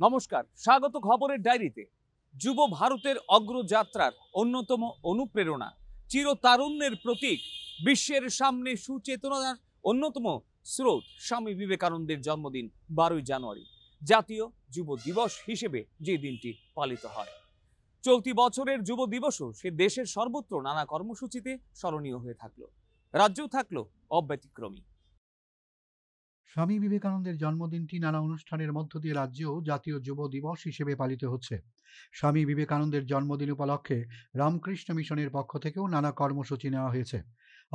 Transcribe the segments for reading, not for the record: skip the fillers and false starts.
নমস্কার, স্বাগত খবরের ডায়েরিতে। যুব ভারতের অগ্রযাত্রার অন্যতম অনুপ্রেরণা, চিরতারুণ্যের প্রতীক, বিশ্বের সামনে সুচেতনার অন্যতম স্রোত স্বামী বিবেকানন্দের জন্মদিন 12ই জানুয়ারি জাতীয় যুব দিবস হিসেবে যে দিনটি পালিত হয়। চলতি বছরের যুব দিবসও সে দেশের সর্বত্র নানা কর্মসূচিতে স্মরণীয় হয়ে থাকলো, রাজ্যও থাকলো অব্যতিক্রমী। স্বামী বিবেকানন্দের জন্মদিনটি নানা অনুষ্ঠানের মধ্য দিয়ে রাজ্যেও জাতীয় যুব দিবস হিসেবে পালিত হচ্ছে। স্বামী বিবেকানন্দের জন্মদিন উপলক্ষে রামকৃষ্ণ মিশনের পক্ষ থেকেও নানা কর্মসূচি নেওয়া হয়েছে।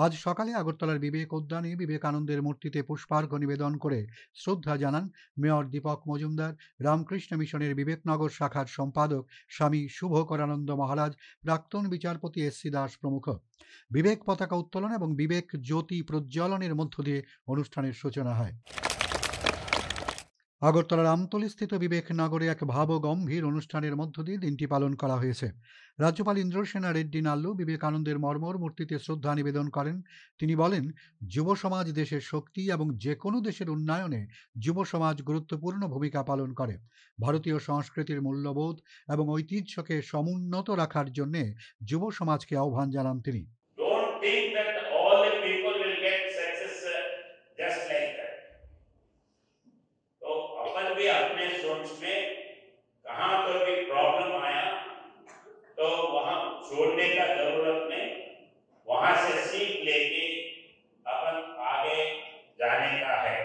আজ সকালে আগরতলার বিবেক উদ্যানে বিবেকানন্দের মূর্তিতে পুষ্পার্ঘ্য নিবেদন করে শ্রদ্ধা জানান মেয়র দীপক মজুমদার, রামকৃষ্ণ মিশনের বিবেকনগর শাখার সম্পাদক স্বামী শুভকরানন্দ মহারাজ, প্রাক্তন বিচারপতি এস.সি. দাস প্রমুখ। বিবেক পতাকা উত্তোলন এবং বিবেক জ্যোতি প্রজ্বলনের মধ্য দিয়ে অনুষ্ঠানের সূচনা হয়। আগরতলার আমতলীস্থিত বিবেকনগরে এক ভাবগম্ভীর অনুষ্ঠানের মধ্য দিয়ে দিনটি পালন করা হয়েছে। রাজ্যপাল ইন্দ্রসেনা রেড্ডি নাল্লু বিবেকানন্দের মর্মর মূর্তিতে শ্রদ্ধা নিবেদন করেন। তিনি বলেন, যুব সমাজ দেশের শক্তি এবং যে কোনো দেশের উন্নয়নে যুব সমাজ গুরুত্বপূর্ণ ভূমিকা পালন করে। ভারতীয় সংস্কৃতির মূল্যবোধ এবং ঐতিহ্যকে সমুন্নত রাখার জন্য যুব সমাজকে আহ্বান জানান তিনি। भी अपने सोच में कहां पर भी प्रॉब्लम आया तो वहां छोड़ने का जरूरत नहीं, वहां से सीख लेके अपन आगे जाने का है।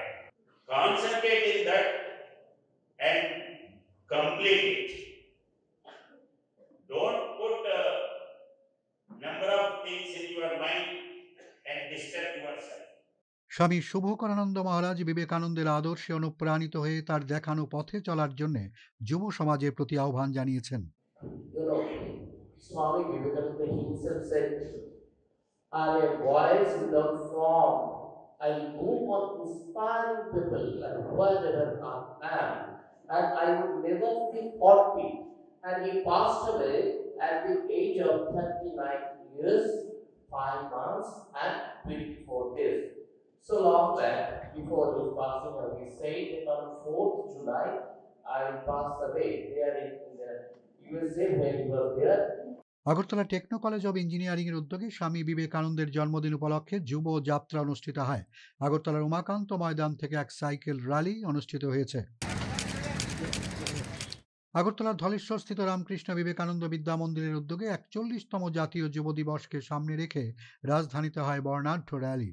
Concentrate in that and complete it. Don't put number of things in your mind and disturb yourself. স্বামী শুভকরানন্দ মহারাজ বিবেকানন্দের আদর্শে অনুপ্রাণিত হয়ে তার দেখানো পথে চলার জন্য যুব সমাজের প্রতি আহ্বান জানিয়েছেন। Swami Vivekananda himself said, "I am a voice without form. I go on inspiring people like wherever I am, and I would never be 40." And he passed away at the age of 39 years, 5 months, and 24 days. So long that before his passing away, he said that on 4th July, I passed away there in the USA where he was there. Agartala techno college of engineering এর উদ্যোগে স্বামী বিবেকানন্দের জন্মদিন উপলক্ষে যুব যাত্রা অনুষ্ঠিত হয়। আগরতলার উমাকান্ত ময়দান থেকে এক সাইকেল র্যালি অনুষ্ঠিত হয়েছে। আগরতলার ধলেশ্বরস্থিত রামকৃষ্ণ বিবেকানন্দ বিদ্যা মন্দিরের উদ্যোগে 41তম জাতীয় যুব দিবসকে সামনে রেখে রাজধানীতে হয় বর্ণাঢ্য র্যালি।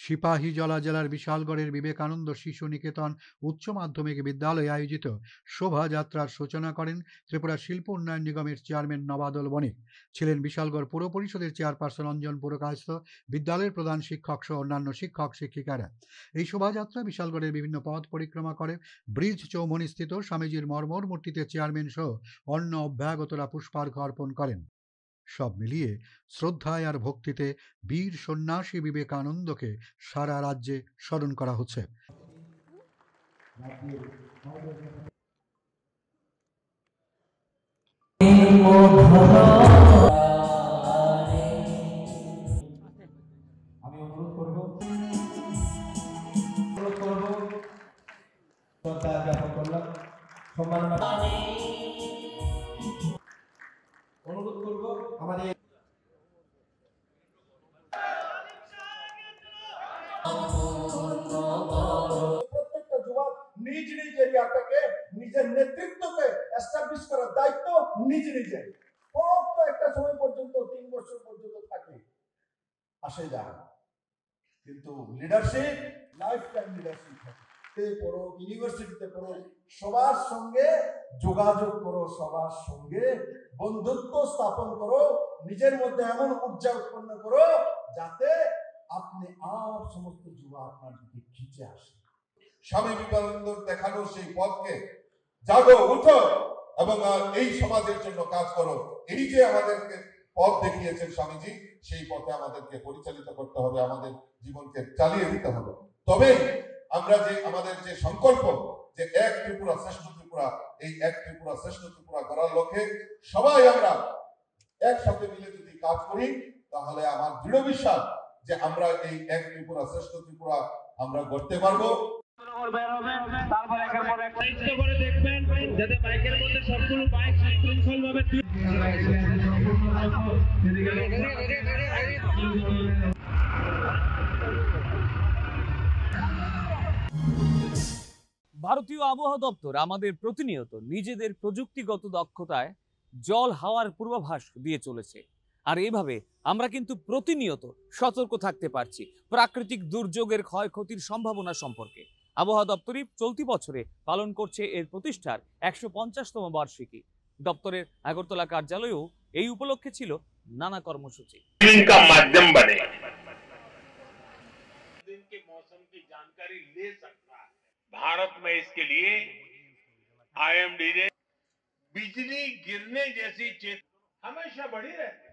সিপাহীজলা জেলার বিশালগড়ের বিবেকানন্দ শিশু নিকেতন উচ্চ মাধ্যমিক বিদ্যালয়ে আয়োজিত শোভাযাত্রার সূচনা করেন ত্রিপুরা শিল্প উন্নয়ন নিগমের চেয়ারম্যান নবাদল বণিক। ছিলেন বিশালগড় পুর পরিষদের চেয়ারপারসন অঞ্জন পুরকায়স্থ, বিদ্যালয়ের প্রধান শিক্ষক সহ অন্যান্য শিক্ষক শিক্ষিকারা। এই শোভাযাত্রা বিশালগড়ের বিভিন্ন পথ পরিক্রমা করে ব্রিজ চৌমুহনীস্থিত স্বামীজির মর্মর মূর্তিতে চেয়ারম্যান সহ অন্য অভ্যাগতরা পুষ্পার্ঘ্য অর্পণ করেন। সব মিলিয়ে শ্রদ্ধায় আর ভক্তিতে বীর সন্ন্যাসী বিবেকানন্দকে সারা রাজ্যে স্মরণ করা হচ্ছে। আমি অনুরোধ করব শ্রদ্ধা জ্ঞাপন করলাম, সম্মাননা অনুরোধ করব আমাদের প্রত্যেকটা যুবক নিজ নিজ এরিয়াটাকে নিজের নেতৃত্বকে এস্টাবলিশ করার দায়িত্ব নিজ নিজের। পথ তো একটা সময় পর্যন্ত 3 বছর পর্যন্ত থাকে, আসে যায়, কিন্তু লিডারশিপ লাইফ টাইম লিডারশিপ থাকে। পড়ো, ইউনিভার্সিটিতে পড়ো, সবার সঙ্গে যোগাযোগ করো, সবার সঙ্গে বন্ধুত্ব স্থাপন করো, নিজের মধ্যে এমন ঊর্জা উৎপন্ন করো যাতে আপনি আর সমস্ত যুবা আপনার দিকে খিচে আসে। স্বামী বিবেকানন্দ দেখানো সেই পথকে জাগো, উঠো এবং এই সমাজের জন্য কাজ করো। এই যে আমাদেরকে পথ দেখিয়েছেন স্বামীজি, সেই পথে আমাদেরকে পরিচালিত করতে হবে, আমাদের জীবনকে চালিয়ে দিতে হবে। তবে আমরা যে আমাদের যে সংকল্প যে এক ত্রিপুরা শ্রেষ্ঠ ত্রিপুরা, এই এক ত্রিপুরা শ্রেষ্ঠ ত্রিপুরা করার লক্ষ্যে সবাই আমরা একসাথে মিলে যদি কাজ করি তাহলে আমার দৃঢ় বিশ্বাস যে আমরা এই এক ত্রিপুরা শ্রেষ্ঠ ত্রিপুরা আমরা গড়তে পারবো। ভারতীয় আবহাওয়া দপ্তর আমাদের প্রতিনিয়ত নিজেদের প্রযুক্তিগত দক্ষতায় জল হাওয়ার পূর্বাভাস দিয়ে চলেছে। আর এভাবে আমরা কিন্তু প্রতিনিয়ত সতর্ক থাকতে পারছি প্রাকৃতিক দুর্যোগের ক্ষয়ক্ষতির সম্ভাবনা সম্পর্কে। আবহাওয়া দপ্তরই চলতি বছরে পালন করছে এর প্রতিষ্ঠার 150তম বার্ষিকী। দপ্তরের আগরতলা কার্যালয়েও এই উপলক্ষে ছিল নানা কর্মসূচি। का माध्यम बने, दिन के मौसम की जानकारी ले सकता है। भारत में इसके लिए आईएमडी ने बिजली गिरने जैसी चेतावनी हमेशा बढ़ी रहती है।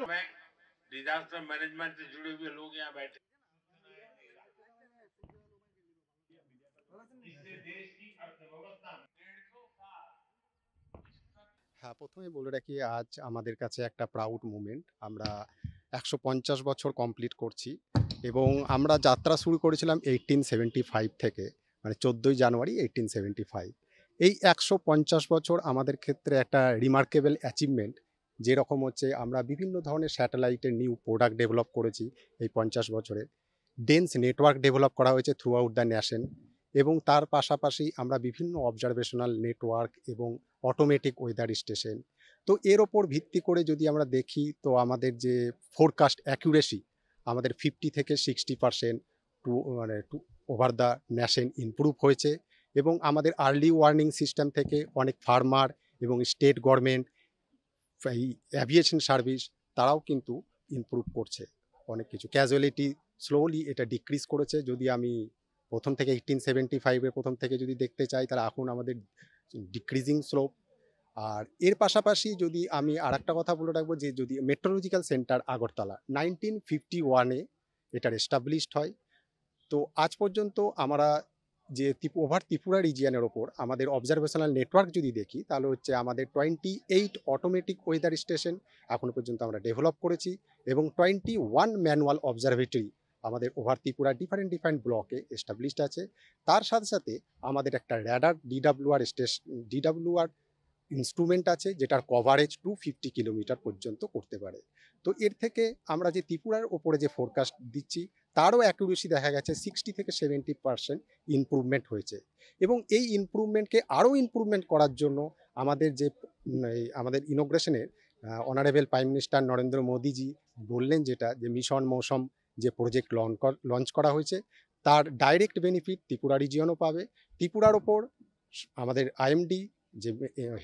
में डिजास्टर मैनेजमेंट से जुड़े हुए लोग यहाँ बैठे, इससे देश की अर्थव्यवस्था में হ্যাঁ, প্রথমেই বলে রাখি আজ আমাদের কাছে একটা প্রাউড মুমেন্ট। আমরা 150 বছর কমপ্লিট করছি এবং আমরা যাত্রা শুরু করেছিলাম 1875 থেকে, মানে 14ই জানুয়ারি 1875। এই 150 বছর আমাদের ক্ষেত্রে একটা রিমার্কেবল অ্যাচিভমেন্ট, যেরকম হচ্ছে আমরা বিভিন্ন ধরনের স্যাটেলাইটের নিউ প্রোডাক্ট ডেভেলপ করেছি এই 50 বছরে। ডেন্স নেটওয়ার্ক ডেভেলপ করা হয়েছে থ্রু আউট দ্য নেশন, এবং তার পাশাপাশি আমরা বিভিন্ন অবজারভেশনাল নেটওয়ার্ক এবং অটোমেটিক ওয়েদার স্টেশন। তো এর ওপর ভিত্তি করে যদি আমরা দেখি, তো আমাদের যে ফোরকাস্ট অ্যাকুরেসি আমাদের 50 থেকে 60% to over the nation improve হয়েছে। এবং আমাদের আর্লি ওয়ার্নিং সিস্টেম থেকে অনেক ফার্মার এবং স্টেট গভর্নমেন্ট, এই অ্যাভিয়েশন সার্ভিস, তারাও কিন্তু ইমপ্রুভ করছে অনেক কিছু। ক্যাজুয়ালিটি স্লোলি এটা ডিক্রিজ করেছে। যদি আমি প্রথম থেকে 1875-এর প্রথম থেকে যদি দেখতে চাই, তাহলে এখন আমাদের ডিক্রিজিং স্লোপ। আর এর পাশাপাশি যদি আমি আর একটা কথা বলে রাখবো, যে যদি মেট্রোলজিক্যাল সেন্টার আগরতলা 1951-এ এটার এস্টাবলিশড হয়। তো আজ পর্যন্ত আমরা যে ওভার ত্রিপুরা রিজিয়নের ওপর আমাদের অবজারভেশনাল নেটওয়ার্ক যদি দেখি, তাহলে হচ্ছে আমাদের 28 অটোমেটিক ওয়েদার স্টেশন এখনো পর্যন্ত আমরা ডেভেলপ করেছি, এবং 21 ম্যানুয়াল অবজারভেটরি আমাদের ওভার ত্রিপুরা ডিফারেন্ট ব্লকে এস্টাবলিশড আছে। তার সাথে সাথে আমাদের একটা র্যাডার ডিডাব্লিউআর ইনস্ট্রুমেন্ট আছে, যেটার কভারেজ 250 কিলোমিটার পর্যন্ত করতে পারে। তো এর থেকে আমরা যে ত্রিপুরার ওপরে যে ফোরকাস্ট দিচ্ছি, তারও অ্যাকুরেসি দেখা গেছে 60 থেকে 70% ইমপ্রুভমেন্ট হয়েছে। এবং এই ইমপ্রুভমেন্টকে আরও ইমপ্রুভমেন্ট করার জন্য আমাদের যে আমাদের ইনোগ্রেশনের অনারেবল প্রাইম মিনিস্টার নরেন্দ্র মোদীজি বললেন, যেটা যে মিশন মৌসুম যে প্রজেক্ট লঞ্চ করা হয়েছে, তার ডাইরেক্ট বেনিফিট ত্রিপুরা রিজিয়নও পাবে। ত্রিপুরার ওপর আমাদের আইএমডি যে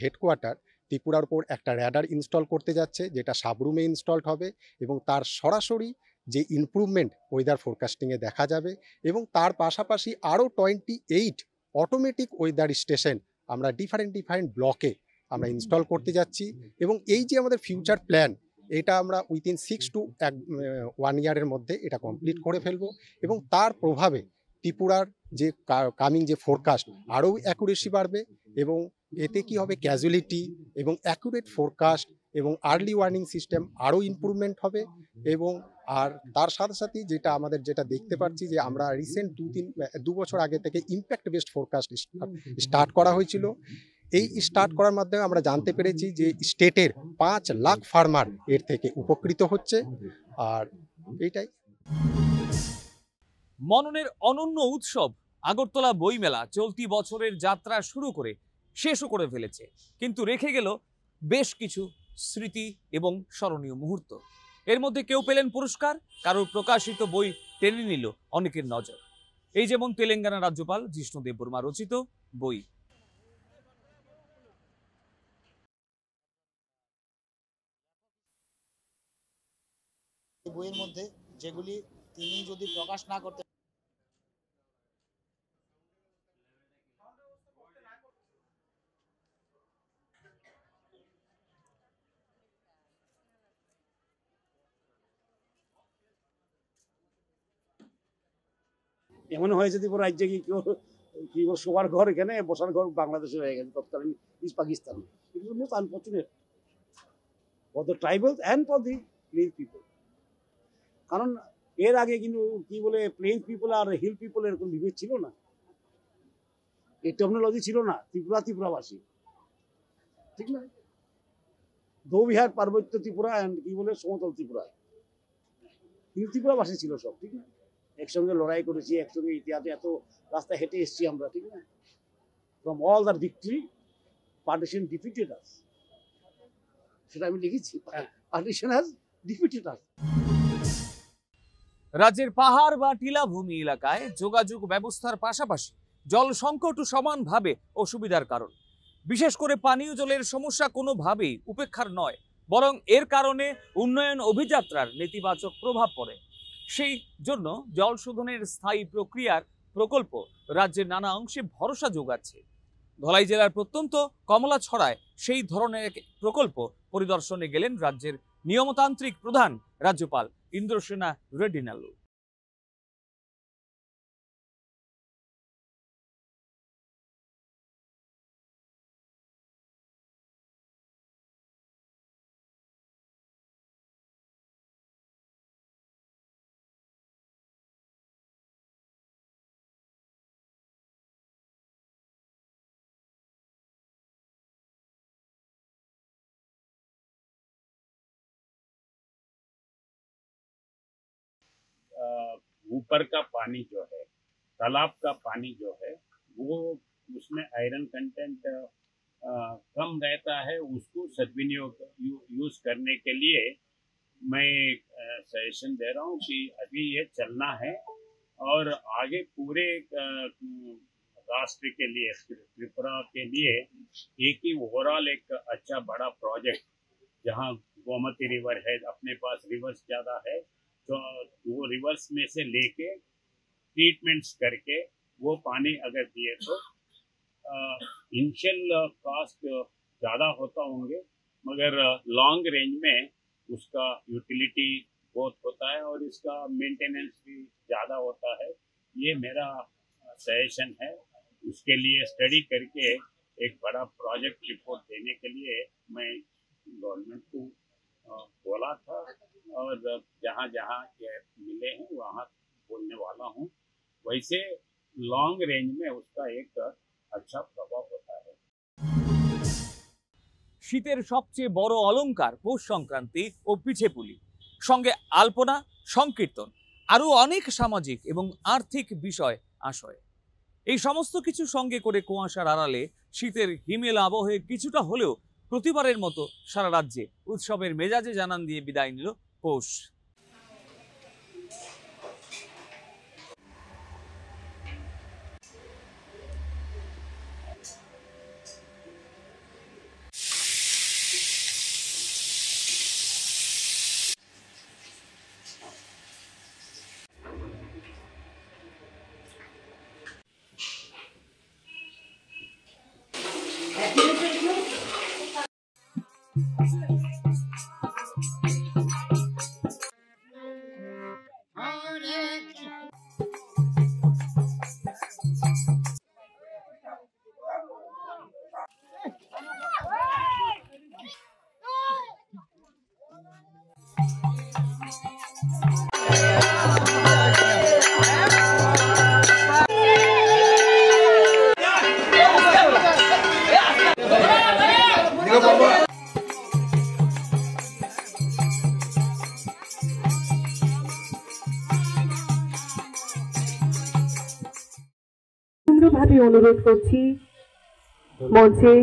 হেডকোয়ার্টার, ত্রিপুরার ওপর একটা র্যাডার ইনস্টল করতে যাচ্ছে, যেটা সাবরুমে ইনস্টলড হবে, এবং তার সরাসরি যে ইমপ্রুভমেন্ট ওয়েদার ফোরকাস্টিংয়ে দেখা যাবে। এবং তার পাশাপাশি আরও 28 অটোমেটিক ওয়েদার স্টেশন আমরা ডিফারেন্ট ব্লকে আমরা ইনস্টল করতে যাচ্ছি। এবং এই যে আমাদের ফিউচার প্ল্যান, এটা আমরা উইথিন 6 to 1 ইয়ারের মধ্যে এটা কমপ্লিট করে ফেলবো। এবং তার প্রভাবে ত্রিপুরার যে কামিং যে ফোরকাস্ট আরও অ্যাকুরেসি বাড়বে, এবং এতে কি হবে, ক্যাজুয়ালিটি এবং অ্যাকুরেট ফোরকাস্ট এবং আর্লি ওয়ার্নিং সিস্টেম আরও ইমপ্রুভমেন্ট হবে। এবং আর তার সাথে সাথে যেটা দেখতে পাচ্ছি, যে আমরা রিসেন্ট 2 বছর আগে থেকে ইম্প্যাক্ট বেসড ফোরকাস্ট স্টার্ট করা হয়েছিল। এই স্টার্ট করার মাধ্যমে আমরা জানতে পেরেছি যে স্টেটের 5 লাখ ফার্মার এর থেকে উপকৃত হচ্ছে। আর এইটাই মননের অনন্য উৎসব আগরতলা বইমেলা চলতি বছরের যাত্রা শুরু করে শেষও করে ফেলেছে, কিন্তু রেখে গেল বেশ কিছু স্মৃতি এবং স্মরণীয় মুহূর্ত। এর মধ্যে কেউ পেলেন পুরস্কার, কারোর প্রকাশিত বই টেনে নিল অনেকের নজর। এই যেমন তেলেঙ্গানা রাজ্যপাল জিষ্ণু দেববর্মা রচিত বই। বইয়ের মধ্যে যেগুলি তিনি যদি প্রকাশ না করতে এমন হয়েছে ত্রিপুরা রাজ্যে কি শোয়ার ঘর এখানে, বসার ঘর বাংলাদেশে হয়ে গেছে তৎকালীন east Pakistan. It was most unfortunate. For the tribals and for the plain people. কারণ এর আগে কিন্তু কি বলে প্লেন পিপল আর হিল পিপল এরকম বিভেদ ছিল না, এই টেকনোলজি ছিল না। ত্রিপুরাবাসী, ঠিক না? দো উই হ্যাড পার্বত্য ত্রিপুরা অ্যান্ড কি বলে সমতল ত্রিপুরা, কিন্তু ত্রিপুরাবাসী ছিল সব, ঠিক না? একসঙ্গে লড়াই করেছি, একসঙ্গে ইতিহাসে এত রাস্তা হেঁটে এসেছি আমরা, ঠিক না? From all the victory partition defeated us, সেটা আমি লিখেছি, পার্টিশন হ্যাজ ডিফিটেড আস। রাজ্যের পাহাড় বা টিলাভূমি এলাকায় যোগাযোগ ব্যবস্থার পাশাপাশি জল সংকটও সমানভাবে অসুবিধার কারণ। বিশেষ করে পানীয় জলের সমস্যা কোনোভাবেই উপেক্ষার নয়, বরং এর কারণে উন্নয়ন অভিযাত্রার নেতিবাচক প্রভাব পড়ে। সেই জন্য জল শোধনের স্থায়ী প্রক্রিয়ার প্রকল্প রাজ্যের নানা অংশে ভরসা যোগাচ্ছে। ধলাই জেলার প্রত্যন্ত কমলাছড়ায় সেই ধরনের এক প্রকল্প পরিদর্শনে গেলেন রাজ্যের নিয়মতান্ত্রিক প্রধান রাজ্যপাল ইন্দ্রসেনা রেড্ডি নাল্লু। ऊपर का पानी जो है, तालाब का पानी जो है, वो उसमें आयरन कंटेंट कम रहता है। उसको सद्विनियोग यूज करने के लिए मैं सजेशन दे रहा हूँ कि अभी ये चलना है और आगे पूरे राष्ट्र के लिए, त्रिपुरा के लिए एक ही ओवरऑल एक अच्छा बड़ा प्रोजेक्ट, जहाँ गोमती रिवर है, अपने पास रिवर्स ज़्यादा है, तो वो रिवर्स में से लेके ट्रीटमेंट्स करके वो पानी अगर दिए तो इनिशियल कॉस्ट ज़्यादा होता होंगे, मगर लॉन्ग रेंज में उसका यूटिलिटी बहुत होता है और इसका मेंटेनेंस भी ज़्यादा होता है। ये मेरा सजेशन है। उसके लिए स्टडी करके एक बड़ा प्रोजेक्ट रिपोर्ट देने के लिए मैं गवर्नमेंट को बोला था और जहाँ जहाँ ये मिले हैं वहाँ बोलने वाला हूँ। वैसे लॉन्ग रेंज में उसका एक अच्छा प्रभाव होता है। শীতের সবচেয়ে বড় অলংকার পৌষ সংক্রান্তি ও পিঠেপুলি, সঙ্গে আলপনা, সংকীর্তন, আরও অনেক সামাজিক এবং আর্থিক বিষয় আশয়। এই সমস্ত কিছু সঙ্গে করে কুয়াশার আড়ালে শীতের হিমেল আবহে কিছুটা হলেও প্রতিবারের মতো সারা রাজ্যে উৎসবের মেজাজে জানান দিয়ে বিদায় নিল পৌষ। ভাবে অনুরোধ করছি মঞ্চে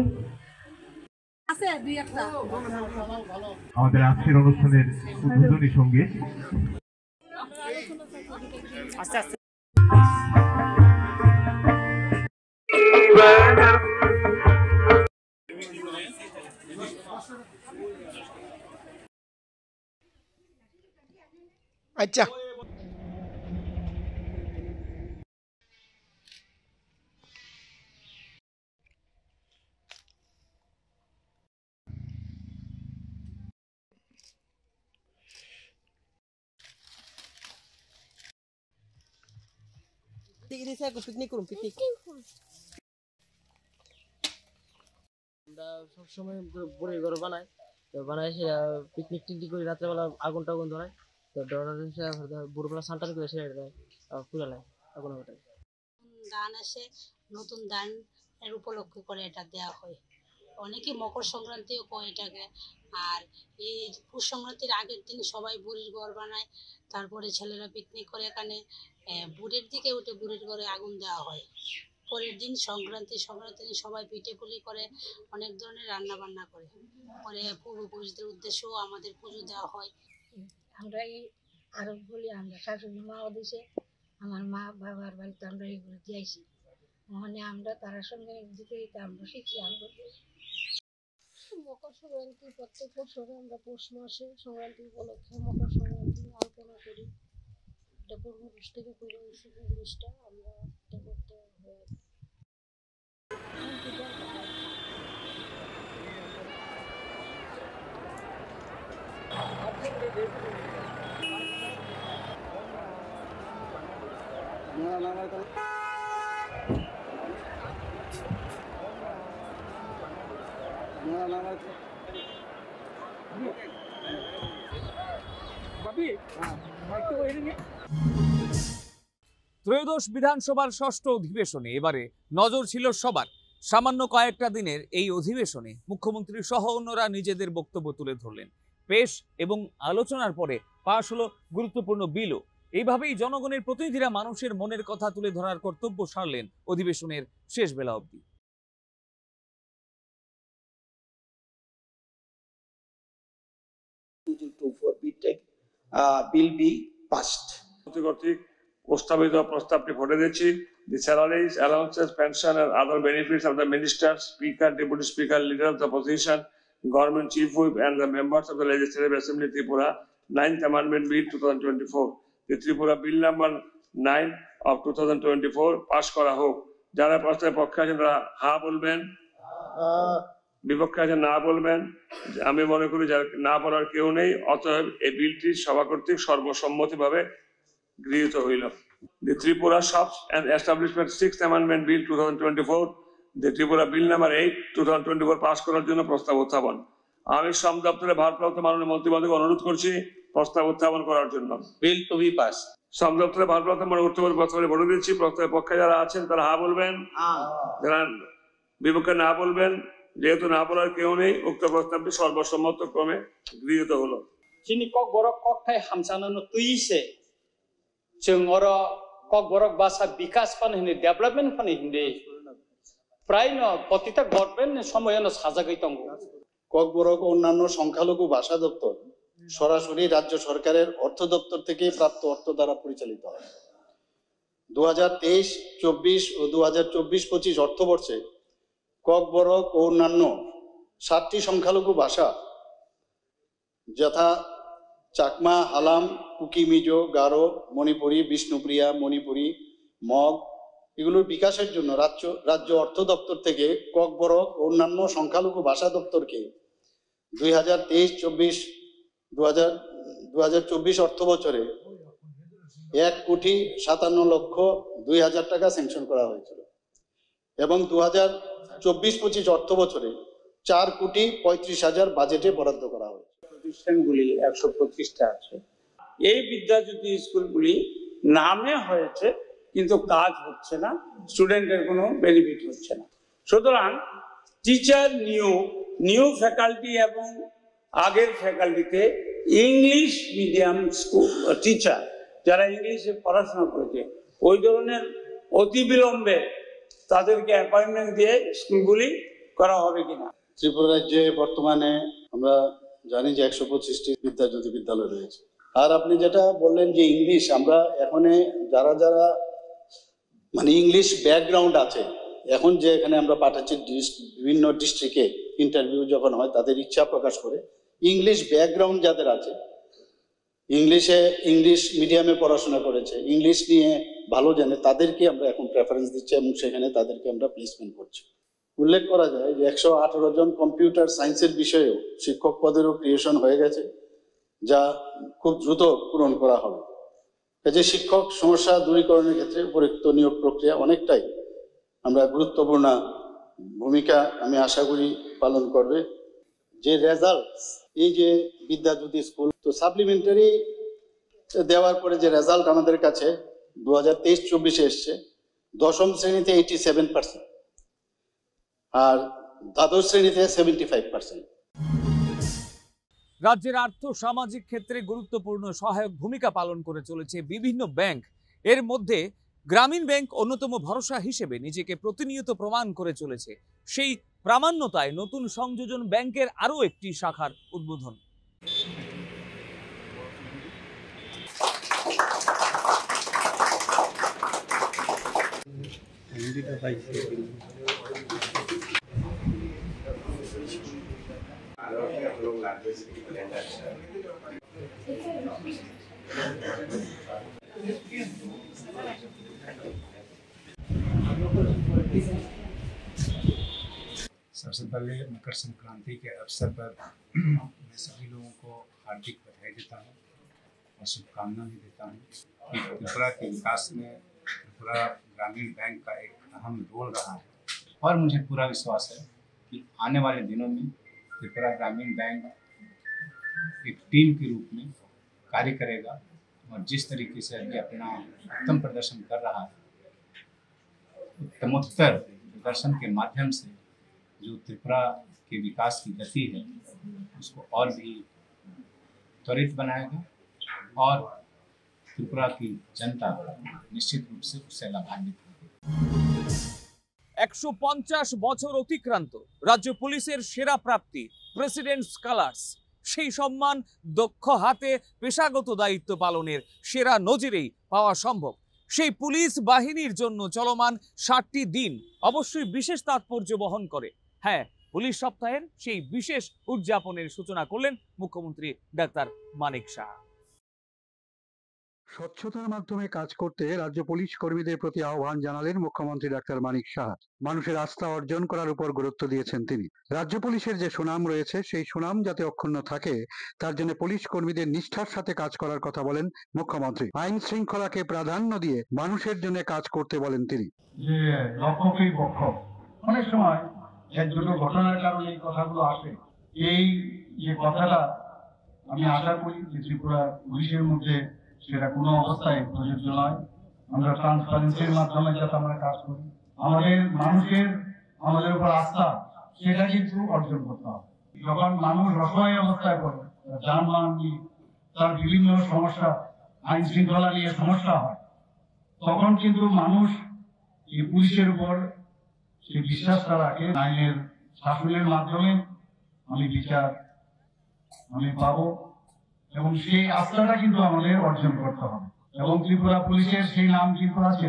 আমাদের আজকের অনুষ্ঠানের উদ্বোধনী সঙ্গীত। আচ্ছা পিকনিক করুন, পিকনিক আমরা সবসময় বড় ঘর বানাই, তো বানায় সে পিকনিক টিকনিক করে রাত্রেবেলা আগুন টাগুন ধরায়, তো ডরার ভোরবেলা সান্টান করে সেরে দেয় পুরা লাগে আগুন ওটায়। দান আসে, নতুন দান এর উপলক্ষ করে এটা দেওয়া হয়। অনেকে মকর সংক্রান্তিও কয় এটাকে। আর এই পৌষ সংক্রান্তির আগের দিন সবাই বুড়ির ঘর বানায়, তারপরে ছেলেরা পিকনিক করে এখানে বুড়ির দিকে উঠে বুড়ির ঘরে আগুন দেওয়া হয়। পরের দিন সংক্রান্তির দিন সবাই পিঠে পুলি করে, অনেক ধরনের রান্না বান্না করে, পরে পূর্বপুরুষদের উদ্দেশ্যেও আমাদের পুজো দেওয়া হয়। আমরা এই আরব বলি, আমরা শাশুড়ি মাও দিছে, আমার মা বাবার বাড়িতে আমরা এগুলো দিয়েছি, মানে আমরা তার সঙ্গে দিতে দিতে আমরা শিখি। আমরা মকর সংক্রান্তি প্রত্যেক বছর আমরা পৌষ মাসে সংক্রান্তি উপলক্ষে মকর সংক্রান্তি আলোচনা করি। এটা পূর্বপুরুষ থেকে করে এসে জিনিসটা আমরা এটা করতে হয়। ত্রয়োদশ বিধানসভার ষষ্ঠ অধিবেশনে এবারে নজর ছিল সবার। সামান্য কয়েকটা দিনের এই অধিবেশনে মুখ্যমন্ত্রী সহ অন্যরা নিজেদের বক্তব্য তুলে ধরলেন। পেশ এবং আলোচনার পরে পাশ হলো গুরুত্বপূর্ণ বিলও। এইভাবেই জনগণের প্রতিনিধিরা মানুষের মনের কথা তুলে ধরার কর্তব্য সারলেন অধিবেশনের শেষ বেলা অবধি। কর্তৃক প্রস্তাবিত প্রস্তাবটি ভোটে দিচ্ছি। The salaries, allowances, pension and other benefits of the minister, speaker, deputy speaker, leader of the opposition, government chief whip and the members of the Legislative Assembly Tripura, 9th Amendment Bill 2024. The Tripura Bill number 9 of 2024 pass করা হোক। যারা প্রস্তাবের পক্ষে আছেন তারা হা বলবেন, বিপক্ষে আছেন না বলবেন। আমি মনে করি যারা না বলার কেউ নেই, অতএব এই বিলটি সভা কর্তৃক সর্বসম্মতিভাবে গৃহীত হইল। The Tripura Shops and Establishment 6th Amendment Bill 2024, the Tripura Bill number 8 2024 pass করার জন্য প্রস্তাব উত্থাপন। আমি শ্রম দপ্তরের ভারপ্রাপ্ত মাননীয় মন্ত্রীমণ্ডলীকে অনুরোধ করছি প্রস্তাব উত্থাপন করার জন্য। বিল টু বি পাস। শ্রম দপ্তরের ভারপ্রাপ্ত মাননীয় প্রস্তাবে বলে দিচ্ছি, প্রস্তাবের পক্ষে যারা আছেন তারা হা বলবেন, যারা বিপক্ষে না বলবেন। যেহেতু না বলার কেউ নেই, উক্ত প্রস্তাবটি সর্বসম্মত ক্রমে গৃহীত হলো। Chini kok borok kok thai hamsana no tuise. Chung oro kok borok basa bikas pan hindi development pan hindi. Pray no potita government somoy no sajagai tongo. Kokborok অন্যান্য সংখ্যালঘু ভাষা দপ্তর সরাসরি রাজ্য সরকারের অর্থ দপ্তর থেকে প্রাপ্ত অর্থ দ্বারা পরিচালিত হয়। 2023-24 ও 2024-25 অর্থবর্ষে কক বরক ও অন্যান্য 7টি সংখ্যালঘু ভাষা যথা চাকমা, হালাম, কুকি, মিজো, গারো, মণিপুরি, বিষ্ণুপ্রিয়া, মণিপুরি, মগ এগুলোর বিকাশের জন্য রাজ্য অর্থ দপ্তর থেকে কক বরক ও অন্যান্য সংখ্যালঘু ভাষা দপ্তরকে 2023-24 অর্থ বছরে 1,57,02,000 টাকা স্যাংশন করা হয়েছিল এবং 2024-25 অর্থ বছরে 4,35,000 বাজেটে বরাদ্দ করা হয়েছে। প্রতিষ্ঠানগুলি 125টা আছে। এই বিদ্যাজ্যোতি স্কুলগুলি নামে হয়েছে কিন্তু কাজ হচ্ছে না, স্টুডেন্টের কোনো বেনিফিট হচ্ছে না। সুতরাং টিচার নিউ ফ্যাকাল্টি এবং আগের ফ্যাকাল্টিতে ইংলিশ মিডিয়াম স্কুল টিচার যারা ইংলিশে পড়াশোনা করেছে ওই ধরনের অতি বিলম্বে তাদেরকে অ্যাপয়েন্টমেন্ট দিয়ে স্কুলগুলি করা হবে কিনা। ত্রিপুরা রাজ্যে বর্তমানে আমরা জানি যে 125টি বিদ্যাজ্যোতি বিদ্যালয় রয়েছে। আর আপনি যেটা বললেন যে ইংলিশ, আমরা এখন যারা যারা মানে ইংলিশ ব্যাকগ্রাউন্ড আছে, এখন যে এখানে আমরা পাঠাচ্ছি বিভিন্ন ডিস্ট্রিক্টে ইন্টারভিউ যখন হয় তাদের ইচ্ছা প্রকাশ করে ইংলিশ ব্যাকগ্রাউন্ড যাদের আছে, ইংলিশ মিডিয়ামে পড়াশোনা করেছে, ইংলিশ নিয়ে ভালো জানে, তাদেরকে আমরা এখন প্রেফারেন্স দিচ্ছি এবং সেখানে তাদেরকে আমরা প্লেসমেন্ট করছি। উল্লেখ করা যায় যে 118 জন কম্পিউটার সায়েন্সের বিষয়েও শিক্ষক পদেরও ক্রিয়েশন হয়ে গেছে, যা খুব দ্রুত পূরণ করা হবে। কাজে শিক্ষক সমস্যা দূরীকরণের ক্ষেত্রে উপযুক্ত নিয়োগ প্রক্রিয়া অনেকটাই আমরা গুরুত্বপূর্ণ ভূমিকা আমি আশা করি পালন করবে। যে রেজাল্ট, এই যে বিদ্যাজ্যোতি স্কুল তো সাপ্লিমেন্টারি দেওয়ার পরে যে রেজাল্ট আমাদের কাছে 2023-24 এসছে, দশম শ্রেণীতে 87% আর দ্বাদশ শ্রেণীতে 75%। রাজ্যের আর্থ সামাজিক ক্ষেত্রে গুরুত্বপূর্ণ সহায়ক ভূমিকা পালন করে চলেছে বিভিন্ন ব্যাংক। এর মধ্যে গ্রামীণ ব্যাংক অন্যতম ভরসা হিসেবে নিজেকে প্রতিনিয়ত প্রমাণ করে চলেছে। সেই প্রামাণ্যতায় নতুন সংযোজন ব্যাংকের আরও একটি শাখার উদ্বোধন। सबसे पहले मकर संक्रांति के अवसर पर मैं सभी लोगों को हार्दिक बधाई देता हूँ और शुभकामना भी देता हूँ कि त्रिपुरा के विकास में त्रिपुरा ग्रामीण बैंक का एक अहम रोल रहा है और मुझे पूरा विश्वास है कि आने वाले दिनों में त्रिपुरा ग्रामीण बैंक एक टीम के रूप में कार्य करेगा और जिस तरीके से अभी अपना उत्तम प्रदर्शन कर रहा है, उत्तमोत्तर प्रदर्शन के माध्यम से जो त्रिपुरा के विकास की गति है उसको और भी त्वरित बनाएगा और त्रिपुरा की जनता निश्चित रूप से उससे लाभान्वित होगी। 150 বছর অতিক্রান্ত রাজ্য পুলিশের সেরা প্রাপ্তি প্রেসিডেন্টস কালার্স। সেই সম্মান দক্ষ হাতে পেশাগত দায়িত্ব পালনের সেরা নজিরেই পাওয়া সম্ভব। সেই পুলিশ বাহিনীর জন্য চলমান 60টি দিন অবশ্যই বিশেষ তাৎপর্য বহন করে। হ্যাঁ, পুলিশ সপ্তাহের সেই বিশেষ উদযাপনের সূচনা করলেন মুখ্যমন্ত্রী ডাক্তার মানিক সাহা। স্বচ্ছতার মাধ্যমে কাজ করতে রাজ্য পুলিশ কর্মীদের প্রতি আহ্বান জানালেন মুখ্যমন্ত্রী ডাক্তার মানিক সাহা। মানুষের আস্থা অর্জন করার উপর গুরুত্ব দিয়েছেন তিনি। রাজ্য পুলিশের যে সুনাম রয়েছে সেই সুনাম যাতে অক্ষুণ্ণ থাকে তার জন্য পুলিশ কর্মীদের নিষ্ঠার সাথে কাজ করার কথা বলেন মুখ্যমন্ত্রী। আইন শৃঙ্খলাকে প্রাধান্য দিয়ে মানুষের জন্য কাজ করতে বলেন তিনি। যে রক্ষকই বক্ষক, অনেক সময় এক দুটো ঘটনার কারণে এই কথাগুলো আসে। এই যে কথাটা আমি আশা করি যে ত্রিপুরা পুলিশের মধ্যে সেটা কোনো অবস্থায় প্রযোজ্য নয়। আমরা ট্রান্সপারেন্সির মাধ্যমে যাতে আমরা কাজ করি, আমাদের মানুষের আমাদের উপর আস্থা সেটা কিন্তু অর্জন করতে হবে। যখন মানুষ অসহায় অবস্থায় পড়ে, যানবাহন নিয়ে তার বিভিন্ন সমস্যা, আইন শৃঙ্খলা নিয়ে সমস্যা হয়, তখন কিন্তু মানুষ এই পুলিশের উপর সেই বিশ্বাসটা রাখে। আইনের শাসনের মাধ্যমে আমি বিচার আমি পাবো এবং সেই আস্থাটা কিন্তু আমাদের অর্জন করতে হবে এবং ত্রিপুরা পুলিশের সেই নাম কিন্তু আছে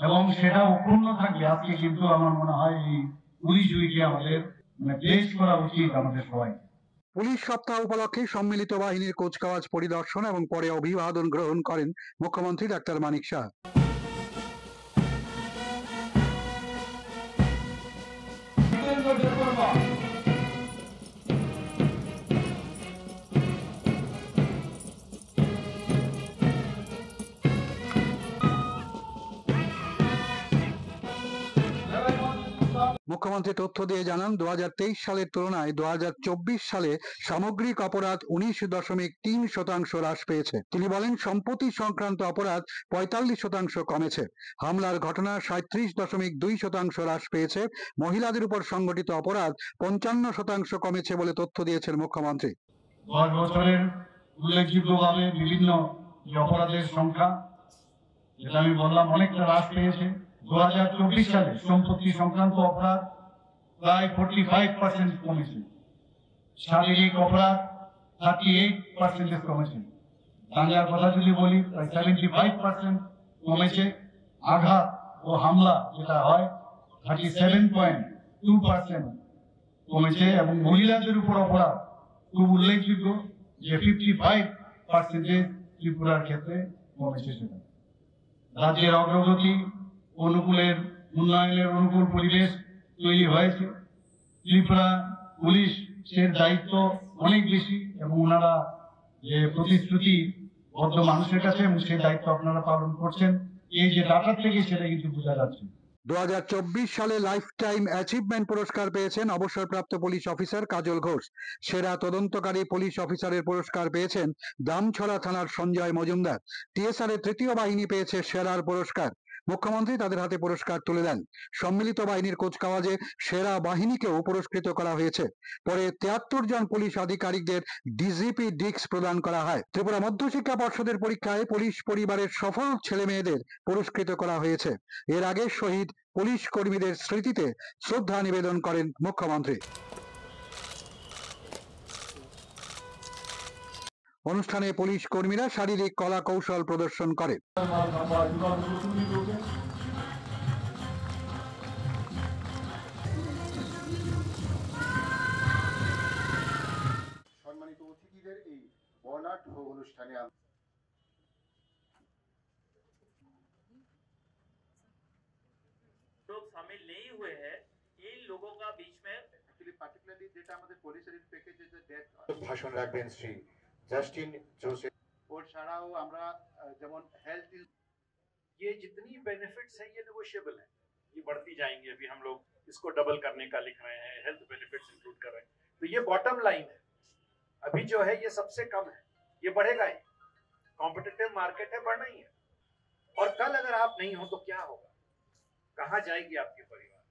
এবং সেটা অক্ষুণ্ণ থাকবে। আজকে কিন্তু আমার মনে হয় এই পুলিশ উইকে আমাদের প্লেস করা উচিত আমাদের সবাই। পুলিশ সপ্তাহ উপলক্ষে সম্মিলিত বাহিনীর কুচকাওয়াজ পরিদর্শন এবং পরে অভিবাদন গ্রহণ করেন মুখ্যমন্ত্রী ডাক্তার মানিক সাহা। মুখ্যমন্ত্রী তথ্য দিয়ে জানান 2023 সালের তুলনায় 2024 সালে সামগ্রিক অপরাধ 19.3% হ্রাস পেয়েছে। তিনি বলেন সম্পত্তি সংক্রান্ত অপরাধ 45% কমেছে, হামলার ঘটনা 37.2% হ্রাস পেয়েছে, মহিলাদের উপর সংগঠিত অপরাধ 55% কমেছে বলে তথ্য দিয়েছেন মুখ্যমন্ত্রী। 10 বছরের উল্লেখযোগ্যভাবে বিভিন্ন অপরাধের সংখ্যা যেটা আমি বললাম অনেকটা হ্রাস পেয়েছে। 2024 সালে সম্পত্তি সংক্রান্ত অপরাধ প্রায় 45% কমেছে, শারীরিক অপরাধ 38% কমেছে, দাঙ্গার কথা যদি বলি প্রায় 75% কমেছে, আঘাত ও হামলা যেটা হয় 37.2% কমেছে এবং মহিলাদের উপর অপরাধ খুব উল্লেখযোগ্য যে 55% ত্রিপুরার ক্ষেত্রে কমেছে। সেটা রাজ্যের অগ্রগতি অনুকূলের উন্নয়নের অনুকূল পরিবেশ তৈরি হয়েছে। ত্রিপুরা পুলিশের দায়িত্ব অনেক বেশি এবং ওনারা যে প্রতিশ্রুতি বদ্ধ মানুষের কাছে এবং সেই দায়িত্ব আপনারা পালন করছেন, এই যে ডাটা থেকে সেটা কিন্তু বোঝা যাচ্ছে। 2024 সালে লাইফ টাইম অ্যাচিভমেন্ট পুরস্কার পেয়েছেন অবসরপ্রাপ্ত পুলিশ অফিসার কাজল ঘোষ। সেরা তদন্তকারী পুলিশ অফিসারের পুরস্কার পেয়েছেন দামছড়া থানার সঞ্জয় মজুমদার। টিএসআর এর তৃতীয় বাহিনী পেয়েছে সেরার পুরস্কার। মুখ্যমন্ত্রী তাদের হাতে পুরস্কার তুলে দেন। সম্মিলিত বাহিনীর কুচকাওয়াজে সেরা বাহিনীকেও পুরস্কৃত করা হয়েছে। পরে 73 জন পুলিশ আধিকারিকদের ডিজিপি ডিক্স প্রদান করা হয়। ত্রিপুরা মধ্যশিক্ষা পর্ষদের পরীক্ষায় পুলিশ পরিবারের সফল ছেলে মেয়েদের পুরস্কৃত করা হয়েছে। এর আগে শহীদ পুলিশ কর্মীদের স্মৃতিতে শ্রদ্ধা নিবেদন করেন মুখ্যমন্ত্রী। অনুষ্ঠানে পুলিশ কর্মীরা শারীরিক কলা কৌশল প্রদর্শন করে। সম্মানিত অতিথিদের এই বর্ণাঢ্য অনুষ্ঠানে लोग शामिल नहीं हुए हैं, इन लोगों का बीच में পার্টিকুলারলি যেটা আমাদের পুলিশের প্যাকেজে যে ডেথ ভাষণ রাখবেন শ্রী জাস্টিন জোসেফ। और ছাড়াও আমরা যেমন হেলথ ये जितनी बेनिफिट्स हैं ये नेगोशिएबल है, ये बढ़ती जाएंगी। अभी हम लोग इसको डबल करने का लिख रहे हैं, हेल्थ बेनिफिट्स इंक्लूड कर रहे हैं, तो ये बॉटम लाइन है। अभी जो है ये सबसे कम है, ये बढ़ेगा ही। कॉम्पिटिटिव मार्केट है, बढ़ना ही है। और कल अगर आप नहीं हो तो क्या होगा? कहाँ जाएगी आपकी परिवार?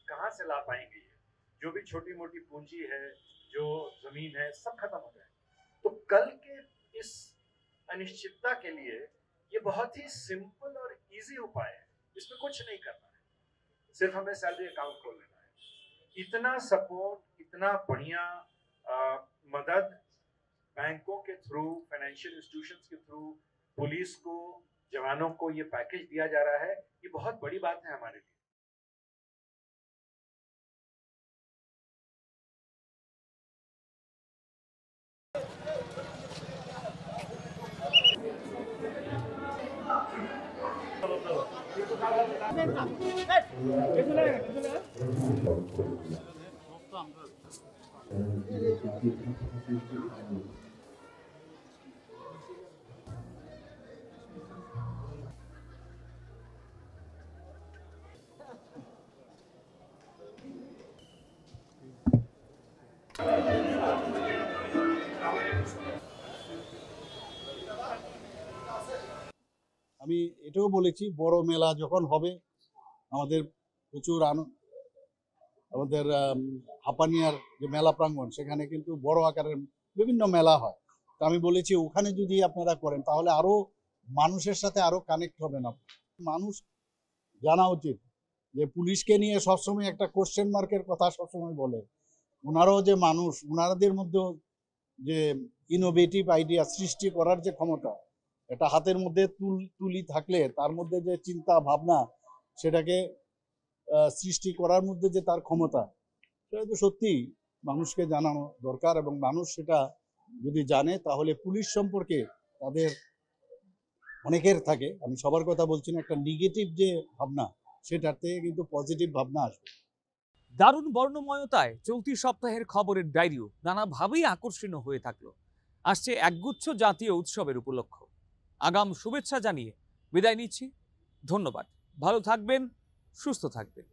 कहाँ से ला पाएंगे? ये जो भी छोटी मोटी पूंजी है, जो जमीन है, सब खत्म हो जाए। तो कल के इस अनिश्चितता के लिए ये बहुत ही सिंपल और इजी उपाय है। इसमें कुछ नहीं करना है, सिर्फ हमें सैलरी अकाउंट खोल लेना है। इतना सपोर्ट, इतना बढ़िया मदद बैंकों के थ्रू, फाइनेंशियल इंस्टीट्यूशंस के थ्रू पुलिस को, जवानों को ये पैकेज दिया जा रहा है, ये बहुत बड़ी बात है हमारे लिए। আমি এটাও বলেছি, বড় মেলা যখন হবে আমাদের প্রচুর আমাদের হাপানিয়ার যে মেলা প্রাঙ্গণ, সেখানে কিন্তু বড় আকারের বিভিন্ন মেলা হয়। তো আমি বলেছি ওখানে যদি আপনারা করেন তাহলে আরো মানুষের সাথে আরো কানেক্ট হবে। না, মানুষ জানা উচিত যে পুলিশকে নিয়ে সবসময় একটা কোশ্চেন মার্কের কথা সবসময় বলে। ওনারাও যে মানুষ, ওনাদের মধ্যেও যে ইনোভেটিভ আইডিয়া সৃষ্টি করার যে ক্ষমতা, এটা হাতের মধ্যে তুলি থাকলে তার মধ্যে যে চিন্তা ভাবনা, সেটাকে সৃষ্টি করার মধ্যে যে তার ক্ষমতা, সেটা তো সত্যি মানুষকে জানানো দরকার। এবং মানুষ সেটা যদি জানে তাহলে পুলিশ সম্পর্কে তাদের অনেকের থাকে, আমি সবার কথা বলছি না, একটা নেগেটিভ যে ভাবনা সেটার থেকে কিন্তু পজিটিভ ভাবনা আসবে। দারুণ বর্ণময়তায় চলতি সপ্তাহের খবরের ডায়েরিও নানাভাবেই আকর্ষণীয় হয়ে থাকলো। আসছে একগুচ্ছ জাতীয় উৎসবের উপলক্ষ। আগাম শুভেচ্ছা জানিয়ে বিদায় নিচ্ছি। ধন্যবাদ। ভালো থাকবেন, সুস্থ থাকবেন।